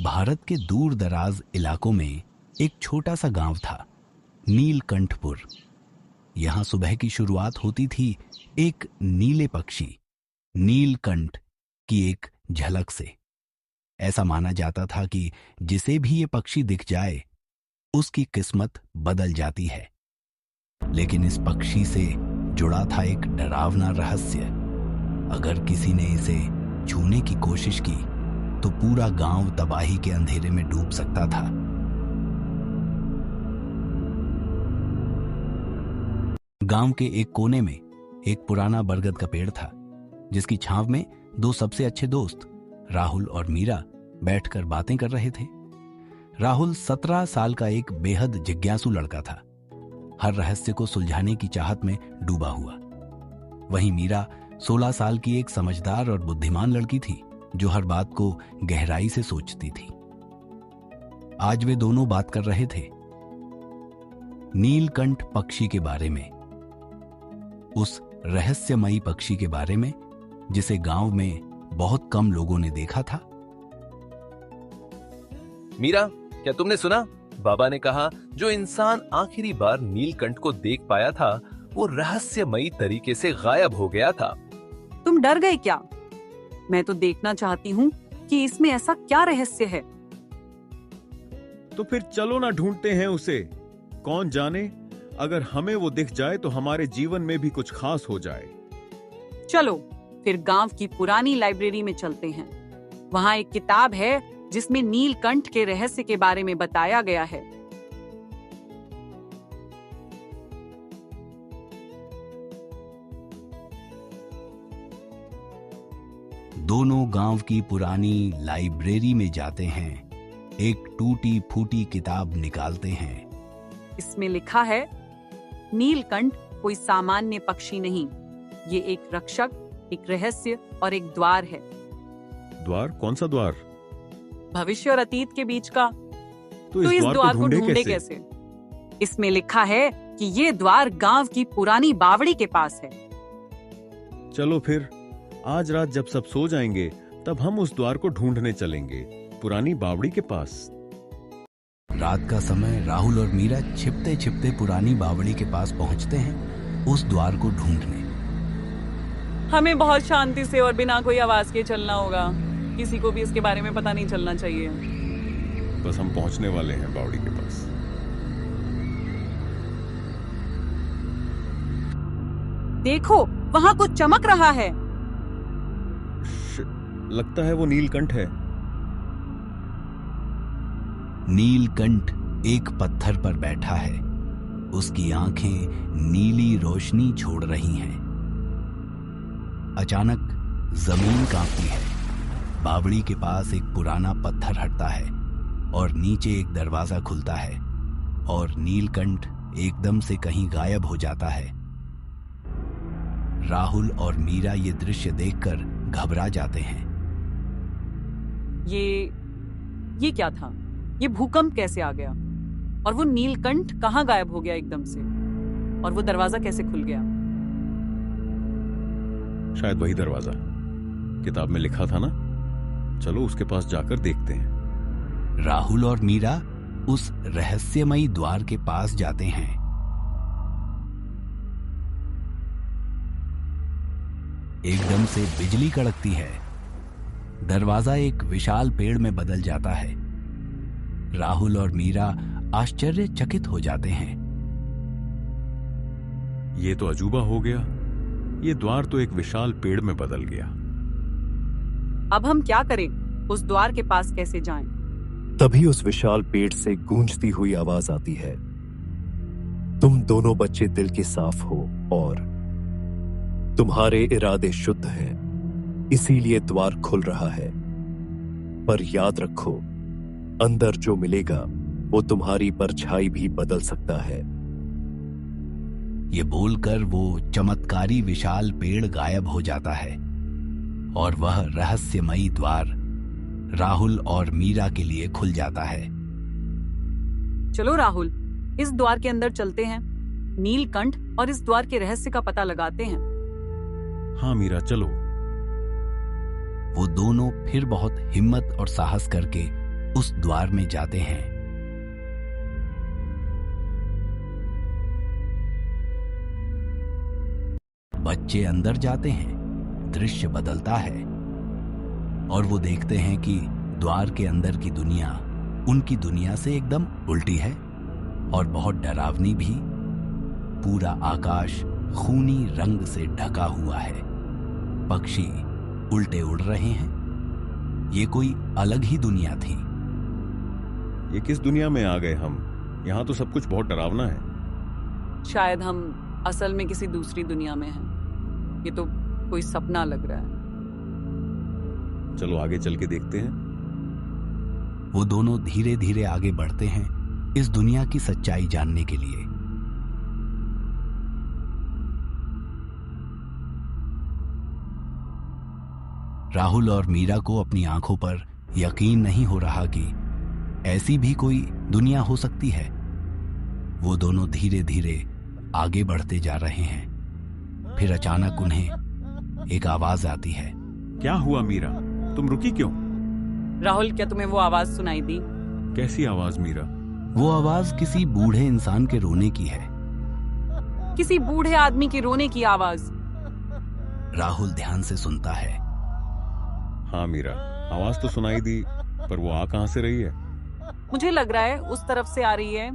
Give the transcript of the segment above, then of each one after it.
भारत के दूर दराज इलाकों में एक छोटा सा गांव था, नीलकंठपुर। यहां सुबह की शुरुआत होती थी एक नीले पक्षी नीलकंठ की एक झलक से। ऐसा माना जाता था कि जिसे भी ये पक्षी दिख जाए उसकी किस्मत बदल जाती है। लेकिन इस पक्षी से जुड़ा था एक डरावना रहस्य। अगर किसी ने इसे छूने की कोशिश की तो पूरा गांव तबाही के अंधेरे में डूब सकता था। गांव के एक कोने में एक पुराना बरगद का पेड़ था, जिसकी छांव में दो सबसे अच्छे दोस्त राहुल और मीरा बैठकर बातें कर रहे थे। राहुल 17 साल का एक बेहद जिज्ञासु लड़का था, हर रहस्य को सुलझाने की चाहत में डूबा हुआ। वहीं मीरा 16 साल की एक समझदार और बुद्धिमान लड़की थी, जो हर बात को गहराई से सोचती थी। आज वे दोनों बात कर रहे थे नीलकंठ पक्षी के बारे में, उस रहस्यमयी पक्षी के बारे में जिसे गांव में बहुत कम लोगों ने देखा था। मीरा, क्या तुमने सुना? बाबा ने कहा जो इंसान आखिरी बार नीलकंठ को देख पाया था वो रहस्यमयी तरीके से गायब हो गया था। तुम डर गए क्या? मैं तो देखना चाहती हूँ कि इसमें ऐसा क्या रहस्य है। तो फिर चलो ना ढूंढते हैं उसे। कौन जाने अगर हमें वो दिख जाए तो हमारे जीवन में भी कुछ खास हो जाए। चलो फिर गांव की पुरानी लाइब्रेरी में चलते हैं। वहाँ एक किताब है जिसमें नीलकंठ के रहस्य के बारे में बताया गया है। दोनों गांव की पुरानी लाइब्रेरी में जाते हैं, एक टूटी फूटी किताब निकालते हैं। इसमें लिखा है नीलकंठ कोई सामान्य पक्षी नहीं, ये एक रक्षक, एक रहस्य और एक द्वार है। द्वार? कौन सा द्वार? भविष्य और अतीत के बीच का। तो इस द्वार को ढूंढे कैसे? इसमें लिखा है कि ये द्वार गांव की पुरानी बावड़ी के पास है। चलो फिर आज रात जब सब सो जाएंगे तब हम उस द्वार को ढूंढने चलेंगे, पुरानी बावड़ी के पास। रात का समय राहुल और मीरा छिपते छिपते पुरानी बावड़ी के पास पहुंचते हैं उस द्वार को ढूंढने। हमें बहुत शांति से और बिना कोई आवाज के चलना होगा। किसी को भी इसके बारे में पता नहीं चलना चाहिए। बस हम पहुंचने वाले हैं बावड़ी के पास। देखो वहां कुछ चमक रहा है। लगता है वो नीलकंठ है। नीलकंठ एक पत्थर पर बैठा है, उसकी आंखें नीली रोशनी छोड़ रही हैं। अचानक जमीन कांपती है, बावड़ी के पास एक पुराना पत्थर हटता है और नीचे एक दरवाजा खुलता है और नीलकंठ एकदम से कहीं गायब हो जाता है। राहुल और मीरा ये दृश्य देखकर घबरा जाते हैं। ये क्या था? ये भूकंप कैसे आ गया? और वो नीलकंठ कहाँ गायब हो गया एकदम से? और वो दरवाजा कैसे खुल गया? शायद वही दरवाजा किताब में लिखा था ना। चलो उसके पास जाकर देखते हैं। राहुल और मीरा उस रहस्यमयी द्वार के पास जाते हैं। एकदम से बिजली कड़कती है, दरवाजा एक विशाल पेड़ में बदल जाता है। राहुल और मीरा आश्चर्यचकित हो जाते हैं। ये तो अजूबा हो गया। ये द्वार तो एक विशाल पेड़ में बदल गया। अब हम क्या करें? उस द्वार के पास कैसे जाएं? तभी उस विशाल पेड़ से गूंजती हुई आवाज आती है, तुम दोनों बच्चे दिल के साफ हो और तुम्हारे इरादे शुद्ध हैं, इसीलिए द्वार खुल रहा है। पर याद रखो, अंदर जो मिलेगा वो तुम्हारी परछाई भी बदल सकता है। ये बोलकर वो चमत्कारी विशाल पेड़ गायब हो जाता है और वह रहस्यमयी द्वार राहुल और मीरा के लिए खुल जाता है। चलो राहुल, इस द्वार के अंदर चलते हैं, नीलकंठ और इस द्वार के रहस्य का पता लगाते हैं। हाँ मीरा, चलो। वो दोनों फिर बहुत हिम्मत और साहस करके उस द्वार में जाते हैं। बच्चे अंदर जाते हैं, दृश्य बदलता है और वो देखते हैं कि द्वार के अंदर की दुनिया उनकी दुनिया से एकदम उल्टी है और बहुत डरावनी भी। पूरा आकाश खूनी रंग से ढका हुआ है, पक्षी उल्टे उड़ रहे हैं। ये कोई अलग ही दुनिया थी। ये किस दुनिया में आ गए हम? यहाँ तो सब कुछ बहुत डरावना है। शायद हम असल में किसी दूसरी दुनिया में हैं। ये तो कोई सपना लग रहा है। चलो आगे चल के देखते हैं। वो दोनों धीरे धीरे आगे बढ़ते हैं इस दुनिया की सच्चाई जानने के लिए। राहुल और मीरा को अपनी आंखों पर यकीन नहीं हो रहा कि ऐसी भी कोई दुनिया हो सकती है। वो दोनों धीरे धीरे आगे बढ़ते जा रहे हैं। फिर अचानक उन्हें एक आवाज आती है। क्या हुआ मीरा, तुम रुकी क्यों? राहुल, क्या तुम्हें वो आवाज सुनाई दी? कैसी आवाज मीरा? वो आवाज किसी बूढ़े इंसान के रोने की है। किसी बूढ़े आदमी के रोने की आवाज। राहुल ध्यान से सुनता है। हाँ मीरा, आवाज तो सुनाई दी, पर वो आ कहां से रही है? मुझे लग रहा है उस तरफ से आ रही है।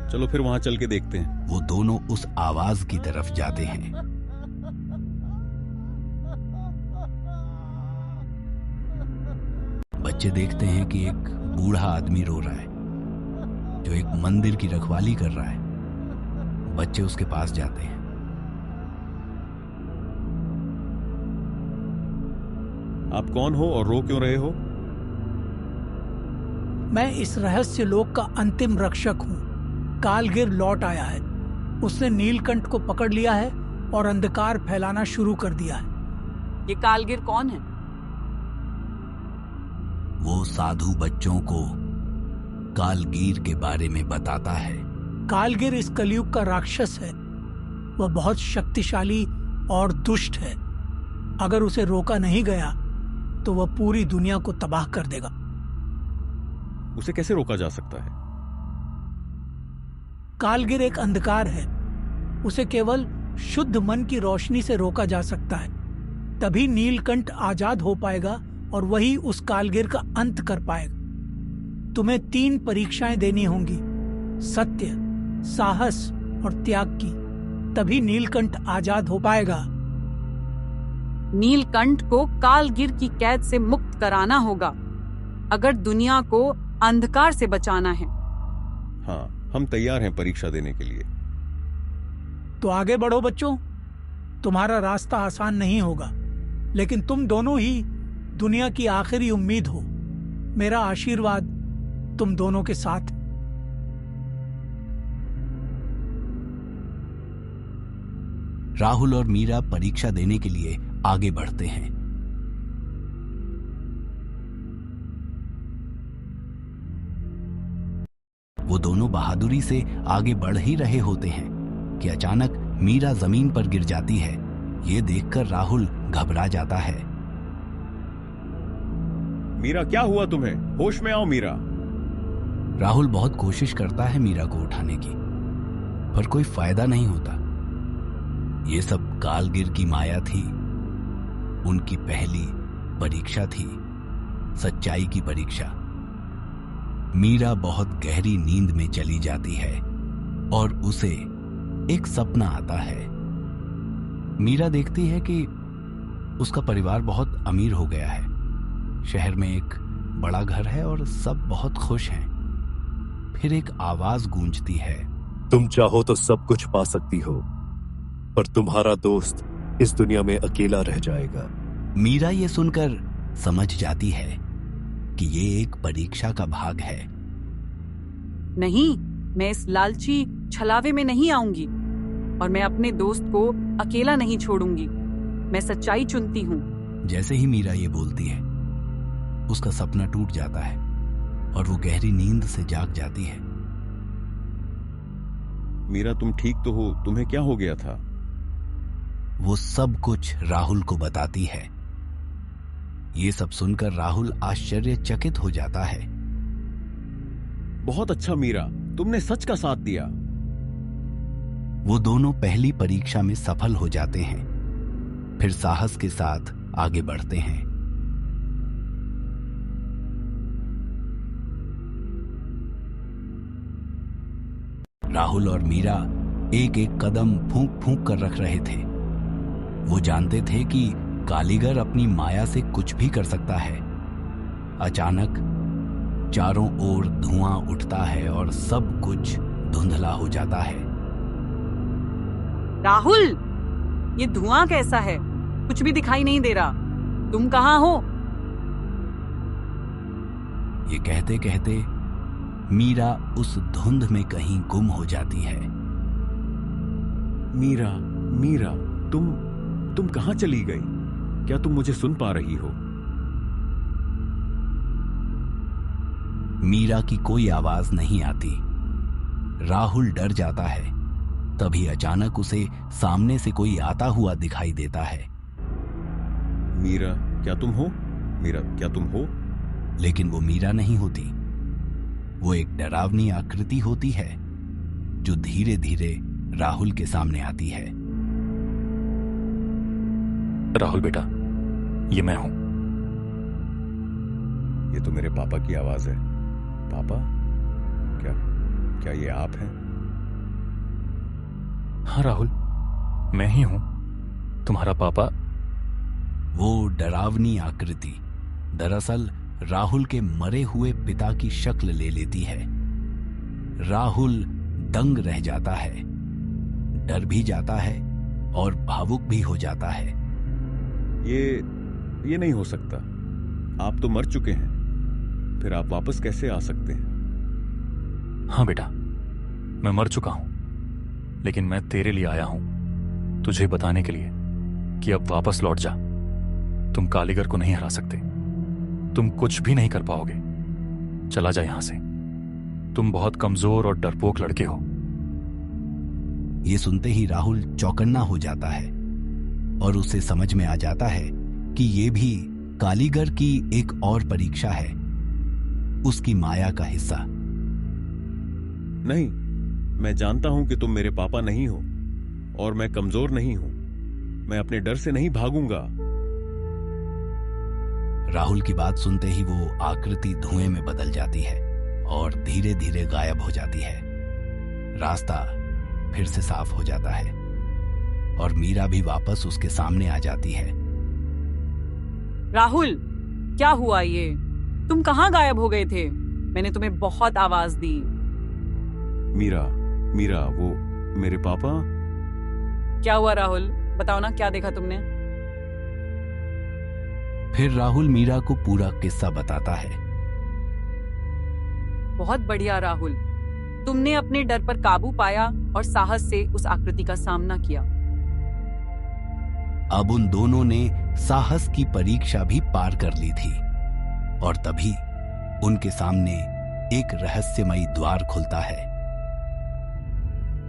चलो फिर वहां चल के देखते हैं। वो दोनों उस आवाज की तरफ जाते हैं। बच्चे देखते हैं कि एक बूढ़ा आदमी रो रहा है जो एक मंदिर की रखवाली कर रहा है। बच्चे उसके पास जाते हैं। आप कौन हो और रो क्यों रहे हो? मैं इस रहस्य लोक का अंतिम रक्षक हूँ। कालगिर लौट आया है। उसने नीलकंठ को पकड़ लिया है और अंधकार फैलाना शुरू कर दिया है। ये कालगिर कौन है? वो साधु बच्चों को कालगीर के बारे में बताता है। कालगिर इस कलयुग का राक्षस है। वह बहुत शक्तिशाली और दुष्ट है। अगर उसे रोका नहीं गया तो वह पूरी दुनिया को तबाह कर देगा। उसे कैसे रोका जा सकता है? कालगिर एक अंधकार है। उसे केवल शुद्ध मन की रोशनी से रोका जा सकता है। तभी नीलकंठ आजाद हो पाएगा और वही उस कालगिर का अंत कर पाएगा। तुम्हें 3 परीक्षाएं देनी होंगी, सत्य, साहस और त्याग की। तभी नीलकंठ आजाद हो पाएगा। नीलकंठ को कालगिर की कैद से मुक्त कराना होगा अगर दुनिया को अंधकार से बचाना है। हाँ, हम तैयार हैं परीक्षा देने के लिए। तो आगे बढ़ो बच्चों। तुम्हारा रास्ता आसान नहीं होगा, लेकिन तुम दोनों ही दुनिया की आखिरी उम्मीद हो। मेरा आशीर्वाद तुम दोनों के साथ है। राहुल और मीरा परीक्षा देने के लिए आगे बढ़ते हैं। वो दोनों बहादुरी से आगे बढ़ ही रहे होते हैं कि अचानक मीरा जमीन पर गिर जाती है। ये देखकर राहुल घबरा जाता है। मीरा, क्या हुआ तुम्हें? होश में आओ मीरा। राहुल बहुत कोशिश करता है मीरा को उठाने की, पर कोई फायदा नहीं होता। ये सब कालगिर की माया थी। उनकी पहली परीक्षा थी, सच्चाई की परीक्षा। मीरा बहुत गहरी नींद में चली जाती है और उसे एक सपना आता है। मीरा देखती है कि उसका परिवार बहुत अमीर हो गया है। शहर में एक बड़ा घर है और सब बहुत खुश हैं। फिर एक आवाज गूंजती है। तुम चाहो तो सब कुछ पा सकती हो, पर तुम्हारा दोस्त इस दुनिया में अकेला रह जाएगा। मीरा ये सुनकर समझ जाती है कि ये एक परीक्षा का भाग है। नहीं, मैं इस लालची छलावे में नहीं आऊंगी और मैं अपने दोस्त को अकेला नहीं छोड़ूंगी। मैं सच्चाई चुनती हूँ। जैसे ही मीरा ये बोलती है, उसका सपना टूट जाता है और वो गहरी नींद से जाग जाती है। मीरा, तुम ठीक तो हो? तुम्हें क्या हो गया था? वो सब कुछ राहुल को बताती है। ये सब सुनकर राहुल आश्चर्यचकित हो जाता है। बहुत अच्छा मीरा, तुमने सच का साथ दिया। वो दोनों पहली परीक्षा में सफल हो जाते हैं, फिर साहस के साथ आगे बढ़ते हैं। राहुल और मीरा एक एक कदम फूंक फूंक कर रख रहे थे। वो जानते थे कि कालीगर अपनी माया से कुछ भी कर सकता है। अचानक चारों ओर धुआं उठता है और सब कुछ धुंधला हो जाता है। राहुल, ये धुआं कैसा है? कुछ भी दिखाई नहीं दे रहा। तुम कहाँ हो? ये कहते कहते मीरा उस धुंध में कहीं गुम हो जाती है। मीरा, मीरा, तुम कहां चली गई? क्या तुम मुझे सुन पा रही हो? मीरा की कोई आवाज नहीं आती। राहुल डर जाता है। तभी अचानक उसे सामने से कोई आता हुआ दिखाई देता है। मीरा, क्या तुम हो? मीरा, क्या तुम हो? लेकिन वो मीरा नहीं होती। वो एक डरावनी आकृति होती है जो धीरे धीरे राहुल के सामने आती है। राहुल बेटा, ये मैं हूं। ये तो मेरे पापा की आवाज है। पापा, क्या ये आप हैं? हाँ राहुल, मैं ही हूं, तुम्हारा पापा। वो डरावनी आकृति दरअसल राहुल के मरे हुए पिता की शक्ल ले लेती है। राहुल दंग रह जाता है, डर भी जाता है और भावुक भी हो जाता है। ये नहीं हो सकता। आप तो मर चुके हैं, फिर आप वापस कैसे आ सकते हैं? हाँ बेटा, मैं मर चुका हूं, लेकिन मैं तेरे लिए आया हूं, तुझे बताने के लिए कि अब वापस लौट जा। तुम कालीगर को नहीं हरा सकते, तुम कुछ भी नहीं कर पाओगे। चला जा यहां से, तुम बहुत कमजोर और डरपोक लड़के हो। ये सुनते ही राहुल चौकन्ना हो जाता है और उसे समझ में आ जाता है कि ये भी कालीगर की एक और परीक्षा है, उसकी माया का हिस्सा। नहीं, मैं जानता हूं कि तुम मेरे पापा नहीं हो और मैं कमजोर नहीं हूं। मैं अपने डर से नहीं भागूंगा। राहुल की बात सुनते ही वो आकृति धुएं में बदल जाती है और धीरे धीरे गायब हो जाती है। रास्ता फिर से साफ हो जाता है और मीरा भी वापस उसके सामने आ जाती है। राहुल, क्या हुआ ये? तुम कहाँ गायब हो गए थे? मैंने तुम्हें बहुत आवाज दी। मीरा, वो मेरे पापा। क्या हुआ राहुल? बताओ ना, क्या देखा तुमने? फिर राहुल मीरा को पूरा किस्सा बताता है। बहुत बढ़िया राहुल, तुमने अपने डर पर काबू पाया और साहस से उस आकृति का सामना किया। अब उन दोनों ने साहस की परीक्षा भी पार कर ली थी और तभी उनके सामने एक रहस्यमयी द्वार खुलता है।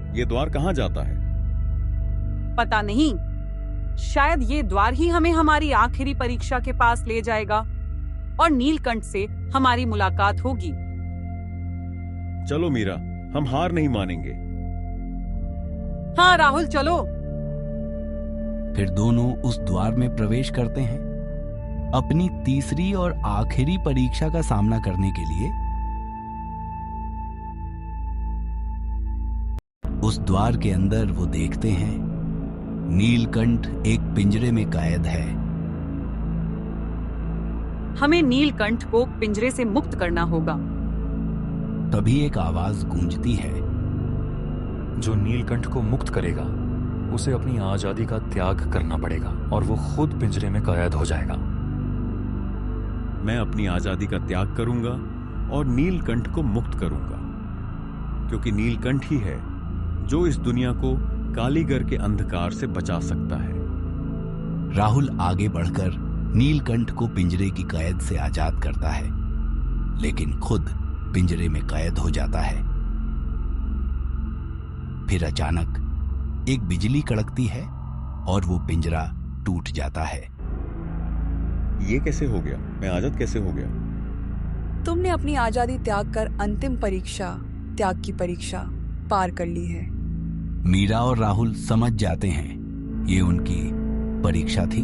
ये द्वार कहां जाता है? पता नहीं, शायद ये द्वार ही हमें हमारी आखिरी परीक्षा के पास ले जाएगा और नीलकंठ से हमारी मुलाकात होगी। चलो मीरा, हम हार नहीं मानेंगे। हाँ राहुल, चलो। फिर दोनों उस द्वार में प्रवेश करते हैं अपनी तीसरी और आखिरी परीक्षा का सामना करने के लिए। उस द्वार के अंदर वो देखते हैं नीलकंठ एक पिंजरे में कैद है। हमें नीलकंठ को पिंजरे से मुक्त करना होगा। तभी एक आवाज गूंजती है। जो नीलकंठ को मुक्त करेगा उसे अपनी आजादी का त्याग करना पड़ेगा और वो खुद पिंजरे में कैद हो जाएगा। मैं अपनी आजादी का त्याग करूंगा और नीलकंठ को मुक्त करूंगा, क्योंकि नीलकंठ ही है जो इस दुनिया को कालीगर के अंधकार से बचा सकता है। राहुल आगे बढ़कर नीलकंठ को पिंजरे की कैद से आजाद करता है, लेकिन खुद पिंजरे में कैद हो जाता है। फिर अचानक एक बिजली कड़कती है और वो पिंजरा टूट जाता है। ये कैसे हो गया? मैं आजाद कैसे हो गया? तुमने अपनी आजादी त्याग कर अंतिम परीक्षा, त्याग की परीक्षा पार कर ली है। मीरा और राहुल समझ जाते हैं ये उनकी परीक्षा थी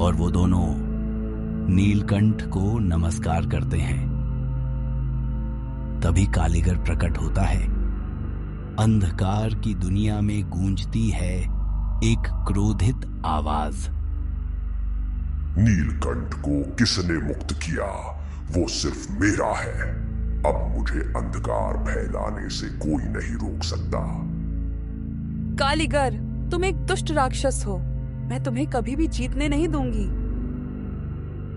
और वो दोनों नीलकंठ को नमस्कार करते हैं। तभी कालीगर प्रकट होता है। अंधकार की दुनिया में गूंजती है एक क्रोधित आवाज। नीलकंठ को किसने मुक्त किया वो सिर्फ मेरा है। अब मुझे अंधकार फैलाने से कोई नहीं रोक सकता। कालीगर, तुम एक दुष्ट राक्षस हो। मैं तुम्हें कभी भी जीतने नहीं दूंगी।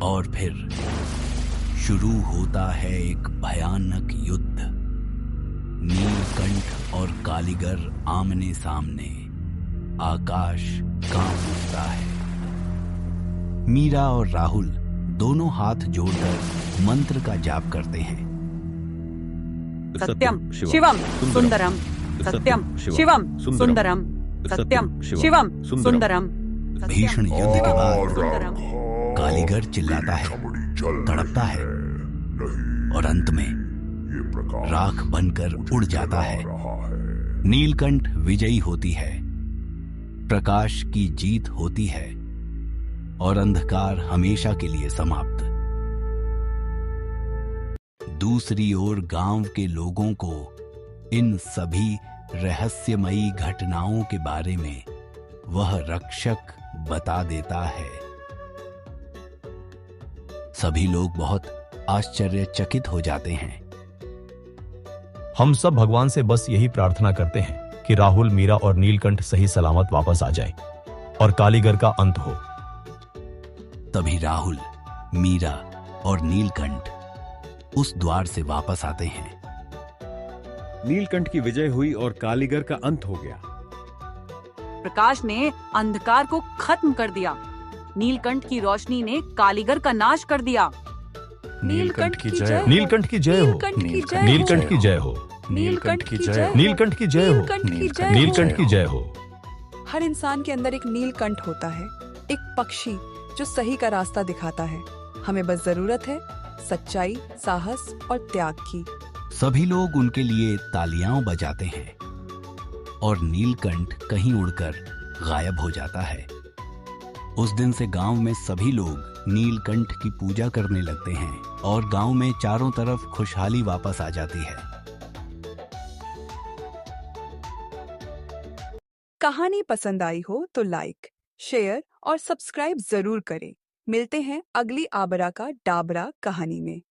और फिर शुरू होता है एक भयानक युद्ध। नीलकंठ और कालीगर आमने सामने। आकाश कांप उठता है। मीरा और राहुल दोनों हाथ जोड़कर मंत्र का जाप करते हैं। सत्यम शिवम सुंदरम, सत्यम शिवम सुंदरम, सत्यम शिवम सुंदरम। भीषण युद्ध के बाद सुंदरम। कालीगर चिल्लाता है, तड़पता है और अंत में राख बनकर उड़ जाता है। नीलकंठ विजयी होती है, प्रकाश की जीत होती है और अंधकार हमेशा के लिए समाप्त। दूसरी ओर गांव के लोगों को इन सभी रहस्यमयी घटनाओं के बारे में वह रक्षक बता देता है। सभी लोग बहुत आश्चर्यचकित हो जाते हैं। हम सब भगवान से बस यही प्रार्थना करते हैं कि राहुल, मीरा और नीलकंठ सही सलामत वापस आ जाए और कालीगर का अंत हो। तभी राहुल, मीरा और नीलकंठ उस द्वार से वापस आते हैं। नीलकंठ की विजय हुई और कालीगर का अंत हो गया। प्रकाश ने अंधकार को खत्म कर दिया। नीलकंठ की रोशनी ने कालीगर का नाश कर दिया। नीलकंठ की जय। नीलकंठ की जय हो। नीलकंठ की जय हो। नीलकंठ की जय। नीलकंठ की जय हो। नीलकंठ की जय हो। हर इंसान के अंदर एक नीलकंठ होता है, एक पक्षी जो सही का रास्ता दिखाता है। हमें बस जरूरत है सच्चाई, साहस और त्याग की। सभी लोग उनके लिए तालियां बजाते हैं और नीलकंठ कहीं उड़कर गायब हो जाता है। उस दिन से गांव में सभी लोग नीलकंठ की पूजा करने लगते हैं और गांव में चारों तरफ खुशहाली वापस आ जाती है। कहानी पसंद आई हो तो लाइक, शेयर और सब्सक्राइब जरूर करें। मिलते हैं अगली आबरा का डाबरा कहानी में।